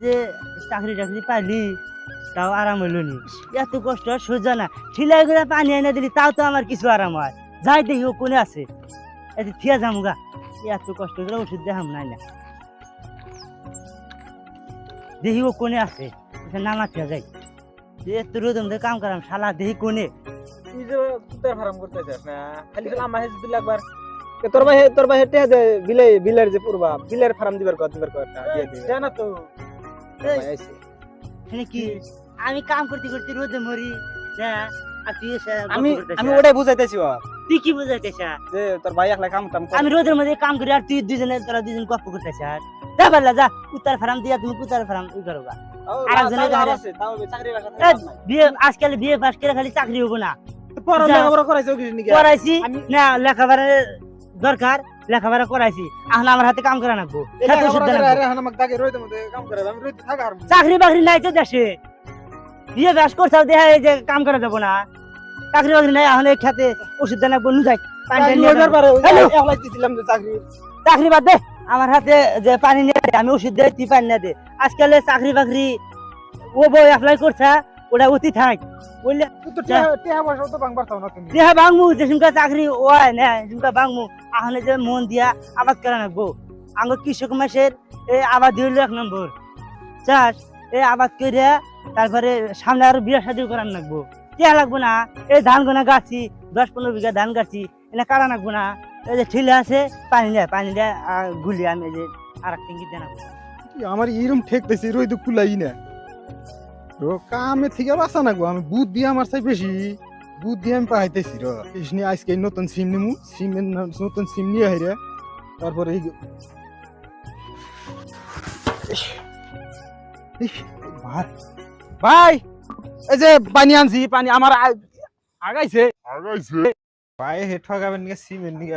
যে চাকরি টাকরি পাইলি তাও আরাম হইল নি। এত কষ্ট আর সহ্য না, ঠিলাই করে পানি এনে দিলি তাও তো আমার কিছু আরাম হয়। যাই দেখি ও কোনে আছে, এত থিয়া যামুগা। এত কষ্ট করে ওষুধ দেখাম নাই না, দেখি ও কোনে আছে, নামা থিয়া যাই। এত রোদম দিয়ে কাম করাম শালা, দেখি কোনে। তুই যে কুত্তার ফার্ম করতে চাস না, খালি খালি আমার হেসে দিলে একবার তোর ভাই হেঁটে দে বিলের যে পূর্বা বিলের ফার্ম দিবার কথা দিয়ে দিবে না তো। এই, এখানে কি আমি কাম করতে করতে রোদে মরি না? আর তুই এসে গল্প আমি করতেছিস? আমি ওটাই বুঝাইতেছি তুই কি বুঝাইতেছ? যে তোর ভাই একলা কাম টাম করে। আমি রোদের মধ্যে কাম করি আর তুই তোরা দুজন গল্প করতেছ। যা পারলা যা, কুত্তার ফার্ম দিয়া তুমি কুত্তার ফার্ম ই করো গা। আরেকজনের তাও ঘরে আছে, তাও চাকরি রাখা এই, বিয়ে আজকাল বিয়ে পাস করে খালি চাকরি হবো না। পড়া যা। লেখাপড়া করাইছো কিছু নাকি? করাইছি আমি- না, লেখাপড়া দরকার, লেখাপড়া করাইছি, এখন আমার হাতে কাম করা নাকবো, খেতে ওষুধ দেয়া নাকবো। চাকরি বাকরি নাই তো দেশে, বিয়ে বাস করছাও দেখা এই যে কাম করা যাবো না, চাকরি বাকরি নাই, এখন এই খেতে ওষুধ দেয়া নাকবো। নু যাই পানি টানি নিয়ে যাবো। চাকরি বাদ দে, আমার হাতে যে পানি নিয়ে দে, আমি ওষুধ দেয় তুই পানি নিয়ে দে। আজকাল চাকরি বাকরি ও বই অ্যাপ্লাই করছে, ওটা অতি থাক বললে দেহা বাংমু, যে শুনকা চাকরি ওয় না শুনকা বাংমু। এখন যে মন দিয়া আবাদ করা নাকবো। আঙ্গ কৃষক মাসের এই আবাদ হইল 1 নম্বর চাষ। এই আবাদ করে তারপরে সামনে আরো বিয়ে শাদী করার নাকবো, টিয়া লাগবো না। এই ধান গোনা গাছি 10-15 বিঘা ধান গাছি, এটা কাটা নাকবো না। এই যে ঠিলে আছে পানি দেয় গুলি আমি এই যে আর এক টিঙ্গি দেন। আমার এরম ঠেকতেছি রই তো কুলাই না কামে থেকে বাঁচা না গো। আমি বুদ্ধি আমার চাই বেশি, বুদ্ধি আমি পাইতেছি রে। আজকে নতুন সিম নিমু, সিমের নতুন সিম নিয়ে হাইরে তারপরে ভাই এই যে পানি আনছি, পানি আমার আগাইছে ভাই। হে ঠগাবেন নিয়ে সিমের নিয়ে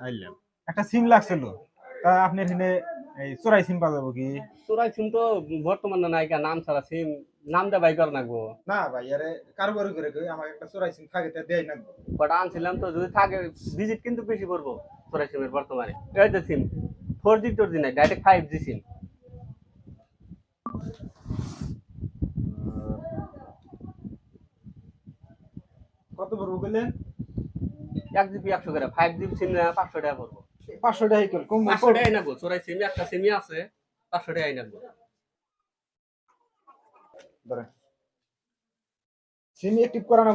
আইলাম, একটা সিম লাগছিল। তা আপনি এখানে এই চোরাই সিম পাওয়া যাবো কি? চোরাই সিম তো বর্তমানে নায়িকা নাম ছাড়া সিম নাম দে বাই কর নাকবো। না ভাই, আরে কারবার করে কই আমার একটা চোরাই সিম থাকে তা দেই না। কটা আনছিলাম তো, যদি থাকে ভিজিট কিন্তু বেশি পড়বো চোরাই সিমের বর্তমানে। এই যে সিম 4G টোরজি নাই, ডাইরেক্ট 5G সিম। কত পড়বো বললেন? 1 GB 100 করে, 5G সিম না 500 টাকা পড়বো। 500 টাকা কল কম 500 টাকাই নাকবো। চোরাই সিম একটা সিমই আছে, 500 টাকাই নাকবো। ধরেন সিম অ্যাক্টিভ করা না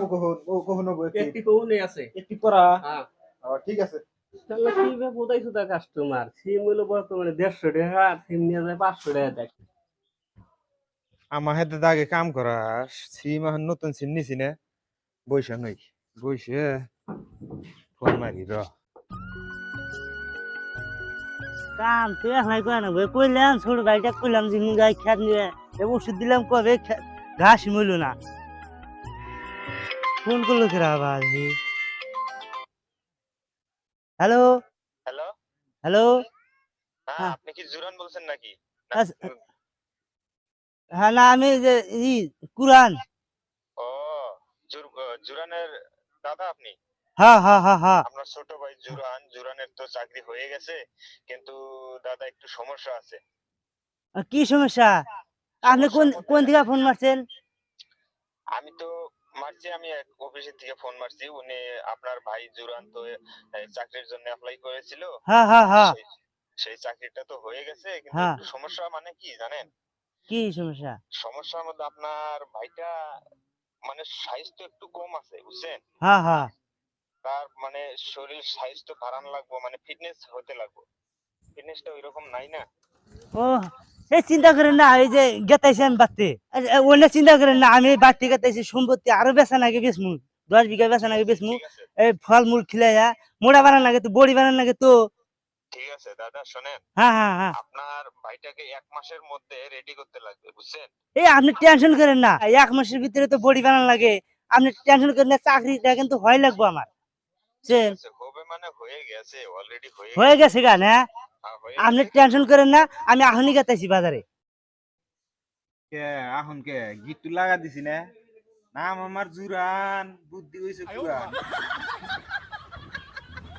কখনো একটি কোউ নেই আছে। অ্যাক্টিভ করা। হ্যাঁ ঠিক আছে। তাহলে কি বে বোধাইছো তা কাস্টমার, সিম হলো বর্তমানে 150 টাকা, সিম নিয়ে যায় 500 টাকা দেখ। আমার হাতে আগে কাম করা সিম, এখন নতুন সিম নিছি না, বইসা নই বইসে ফোন মারি কাম তুই এখানে করে না ভাই, কইলাম ছোট ভাইটা কইলাম যে মুগাই খেত নিয়ে ওষুধ দিলাম, কবে ঘাস মিলল না। ফোন করলো কিরা আবার? Hello hello, hello. হ্যাঁ আপনি কি জুরান বলছেন নাকি? হ্যাঁ না, আমি যে কুরআন। ও জুরানের দাদা আপনি? হ্যাঁ হ্যাঁ হ্যাঁ হ্যাঁ। আপনার ছোট ভাই জুরানের তো চাকরি হয়ে গেছে, কিন্তু দাদা একটু সমস্যা আছে। কি সমস্যা? আপনি কোন কোন থেকে ফোন মারছেন? আমি তো মারছি, আমি এক অফিসের থেকে ফোন মারছি। উনি আপনার ভাই জুরান তো চাকরির জন্য অ্যাপ্লাই করেছিল। হ্যাঁ হ্যাঁ হ্যাঁ সেই চাকরিটা তো হয়ে গেছে, কিন্তু হ্যাঁ। একটু সমস্যা মানে কি জানেন? কি সমস্যা? সমস্যার মধ্যে আপনার ভাইটা মানে সাইজ তো একটু কম আছে, বুঝছেন? হ্যাঁ হ্যাঁ। তার মানে শরীর সাইজ তো বাড়ানো লাগবে, মানে ফিটনেস হতে লাগবে। ফিটনেসটা ওইরকম নাই না। ও এই চিন্তা করেন না, এই যে গেতাইছি আমি বাড়তে, ওনে চিন্তা করেন না, আমি বাড়তে গেতাইছি সম্পত্তি আরো বেচা নাকি বেচমু, 10 বিঘা বেচা নাকি বেচমু। ঠিক আছে, এই ফল মূল খিলাইয়া মোড়া বানান লাগে তো, বড়ি বানান লাগে তো। ঠিক আছে দাদা শোনেন, হ্যাঁ হ্যাঁ হ্যাঁ। আপনার ভাইটাকে 1 মাসের মধ্যে রেডি করতে লাগবে, বুঝছেন? এই আপনি টেনশন করেন না, 1 মাসের ভিতরে তো বড়ি বানান লাগে। আপনি টেনশন করেন না, চাকরিটা কিন্তু হয় লাগবো আমার। ঠিক আছে, হবে মানে হয়ে গেছে, অলরেডি হয়ে গেছে গান। হ্যাঁ হয়ে আপনি গেছে। টেনশন করেন না, আমি এখনই গেতাইছি বাজারে। কে এখন কে গিট্টু লাগা দিছি না, নাম আমার জুরান, বুদ্ধি হইছে পুরান।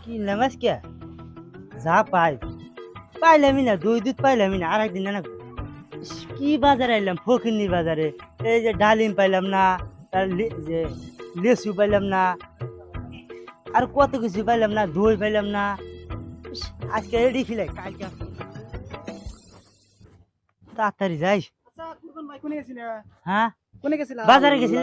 কি নামাজ কে যা পাই পাইলামই না, 2 দুধ পাইলামই না, আর একদিন না কি বাজারে এলাম? ফকিন্নি বাজারে। এই যে ডালিম পাইলাম না, তার যে লেসু পাইলাম না, আর কত কিছু পাইলাম না, দই পাইলাম না। ইস, আজকে রেডি ফিলাই কালকে তাড়াতাড়ি যাই। আচ্ছা কুরবান ভাই কোনে গেছিলা হ্যাঁ কোনে গেছিলা বাজারে গেছিলে?